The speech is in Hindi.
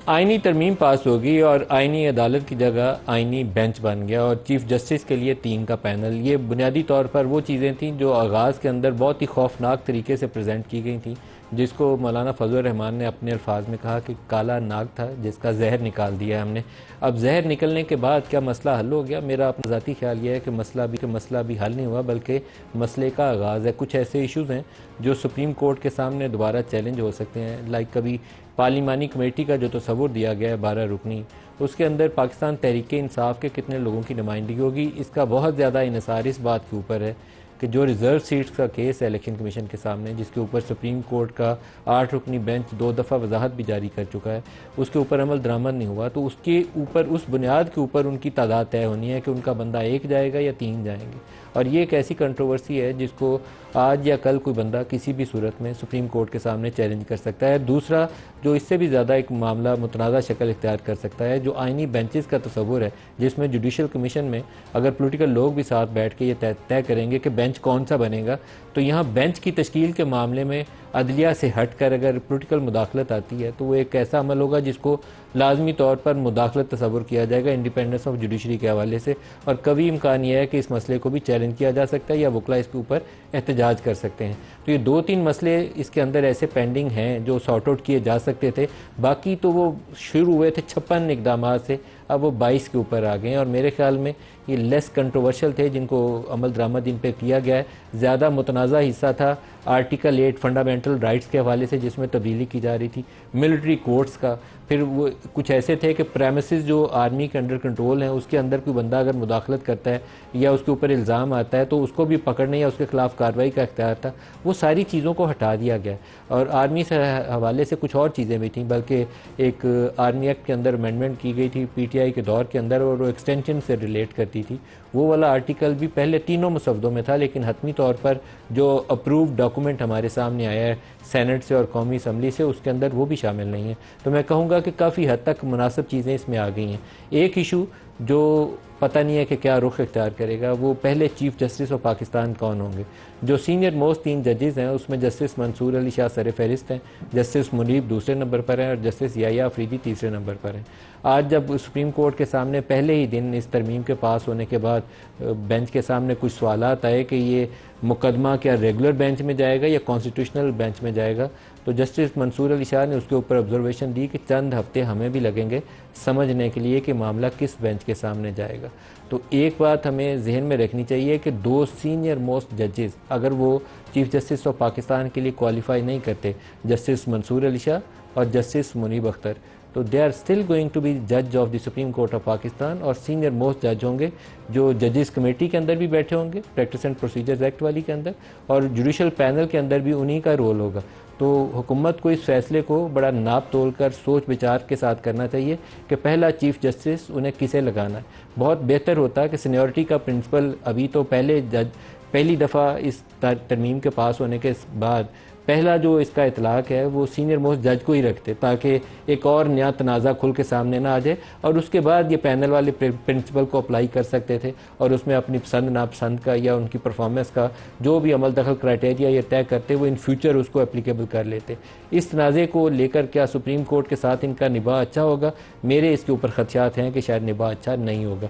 आईनी तरमीम पास होगी और आईनी अदालत की जगह आईनी बेंच बन गया और चीफ जस्टिस के लिए 3 का पैनल। ये बुनियादी तौर पर वो चीज़ें थीं जो आगाज़ के अंदर बहुत ही खौफनाक तरीके से प्रेजेंट की गई थी, जिसको मौलाना फजल रहमान ने अपने अल्फाज में कहा कि काला नाग था जिसका जहर निकाल दिया हमने। अब जहर निकलने के बाद क्या मसला हल हो गया? मेरा अपना ज़ाती ख्याल ये है कि मसला भी हल नहीं हुआ, बल्कि मसले का आगाज़ है। कुछ ऐसे इशूज़ हैं जो सुप्रीम कोर्ट के सामने दोबारा चैलेंज हो सकते हैं। लाइक कभी पार्लिमानी कमेटी का जो तस्वुर दिया गया है 12 रुकनी, उसके अंदर पाकिस्तान तहरीक इंसाफ के कितने लोगों की नुमाइंदगी होगी, इसका बहुत ज़्यादा इन्हिसार इस बात के ऊपर है कि जो रिज़र्व सीट्स का केस है इलेक्शन कमीशन के सामने, जिसके ऊपर सुप्रीम कोर्ट का 8 रुकनी बेंच 2 दफ़ा वजाहत भी जारी कर चुका है, उसके ऊपर अमल दरामद नहीं हुआ। तो उसके ऊपर, उस बुनियाद के ऊपर उनकी तादाद तय होनी है कि उनका बंदा 1 जाएगा या 3 जाएंगे। और ये एक ऐसी कंट्रोवर्सी है जिसको आज या कल कोई बंदा किसी भी सूरत में सुप्रीम कोर्ट के सामने चैलेंज कर सकता है। दूसरा, जो इससे भी ज़्यादा एक मामला मुतनाज़ा शक्ल इख्तियार कर सकता है, जो आइनी बेंचेस का तस्वुर है, जिसमें जुडिशल कमीशन में अगर पोलिटिकल लोग भी साथ बैठ के ये तय करेंगे कि बेंच कौन सा बनेगा, तो यहाँ बेंच की तश्कील के मामले में अदलिया से हट कर अगर पोलिटिकल मुदाखलत आती है तो वो एक ऐसा अमल होगा जिसको लाजमी तौर पर मुदाखलत तस्वुर किया जाएगा इंडिपेंडेंस ऑफ जुडिशरी के हवाले से। और कभी इम्कान यह है कि इस मसले को भी चैलेंज किया जा सकता है या वकला इसके ऊपर एहतजाज कर सकते हैं। तो ये 2-3 मसले इसके अंदर ऐसे पेंडिंग हैं जो सॉर्ट आउट किए जा सकते थे। बाकी तो वो शुरू हुए थे 56 इकदाम से, अब वो 22 के ऊपर आ गए हैं और मेरे ख्याल में ये लेस कंट्रोवर्शियल थे जिनको अमल दरामद इन पे किया गया है। ज़्यादा मुतनाज़ा हिस्सा था आर्टिकल 8 फंडामेंटल राइट्स के हवाले से, जिसमें तब्दीली की जा रही थी, मिलिट्री कोर्ट्स का। फिर वो कुछ ऐसे थे कि प्रेमिसेस जो आर्मी के अंडर कंट्रोल हैं उसके अंदर कोई बंदा अगर मुदाखलत करता है या उसके ऊपर इल्ज़ाम आता है तो उसको भी पकड़ने या उसके खिलाफ कार्रवाई का इख्तियार था। वो सारी चीज़ों को हटा दिया गया और आर्मी से हवाले से कुछ और चीज़ें भी थीं, बल्कि एक आर्मी एक्ट के अंदर अमेंडमेंट की गई थी PTI के दौर के अंदर और वो एक्सटेंशन से रिलेट करती थी। वो वाला आर्टिकल भी पहले तीनों मुसवदों में था, लेकिन हतमी तौर पर जो अप्रूव्ड डॉक्यूमेंट हमारे सामने आया है सेनेट से और कौमी असम्बली से, उसके अंदर वो भी शामिल नहीं है। तो मैं कहूँगा कि काफ़ी हद तक मुनासिब चीज़ें इसमें आ गई हैं। एक इशू जो पता नहीं है कि क्या रुख इख्तियार करेगा, वो पहले चीफ जस्टिस ऑफ पाकिस्तान कौन होंगे। जो सीनियर मोस्ट 3 जजेस हैं उसमें जस्टिस मंसूर अली शाह सर फहरिस्त हैं, जस्टिस मुनीब दूसरे नंबर पर हैं और जस्टिस याया अफरीदी तीसरे नंबर पर हैं। आज जब सुप्रीम कोर्ट के सामने पहले ही दिन इस तरमीम के पास होने के बाद बेंच के सामने कुछ सवालात आए कि ये मुकदमा क्या रेगुलर बेंच में जाएगा या कॉन्स्टिट्यूशनल बेंच में जाएगा, तो जस्टिस मंसूर अली शाह ने उसके ऊपर ऑब्जर्वेशन दी कि चंद हफ्ते हमें भी लगेंगे समझने के लिए कि मामला किस बेंच के सामने जाएगा। तो एक बात हमें जहन में रखनी चाहिए कि 2 सीनियर मोस्ट जजेस अगर वो चीफ जस्टिस ऑफ पाकिस्तान के लिए क्वालिफाई नहीं करते, जस्टिस मंसूर अली शाह और जस्टिस मुनीब अख्तर, तो they are still going to be जज of the supreme court of Pakistan और सीनियर मोस्ट जज होंगे जो जजेस कमेटी के अंदर भी बैठे होंगे, प्रैक्टिस एंड प्रोसीजर्स एक्ट वाली के अंदर, और जुडिशल पैनल के अंदर भी उन्हीं का रोल होगा। तो हुकूमत को इस फैसले को बड़ा नाप तोल कर सोच विचार के साथ करना चाहिए कि पहला चीफ जस्टिस उन्हें किसे लगाना है। बहुत बेहतर होता कि सीनियरिटी का प्रिंसिपल अभी तो पहली दफ़ा इस तरमीम के पास होने के बाद पहला जो इसका इतलाक है वो सीनियर मोस्ट जज को ही रखते, ताकि एक और नया तनाज़ा खुल के सामने ना आ जाए और उसके बाद ये पैनल वाले प्रिंसिपल को अप्लाई कर सकते थे और उसमें अपनी पसंद नापसंद का या उनकी परफॉर्मेंस का जो भी अमल दखल क्राइटेरिया ये तय करते वो इन फ्यूचर उसको एप्लीकेबल कर लेते। इस तनाज़े को लेकर क्या सुप्रीम कोर्ट के साथ इनका निभाव अच्छा होगा? मेरे इसके ऊपर खदशात हैं कि शायद निभाव अच्छा नहीं होगा।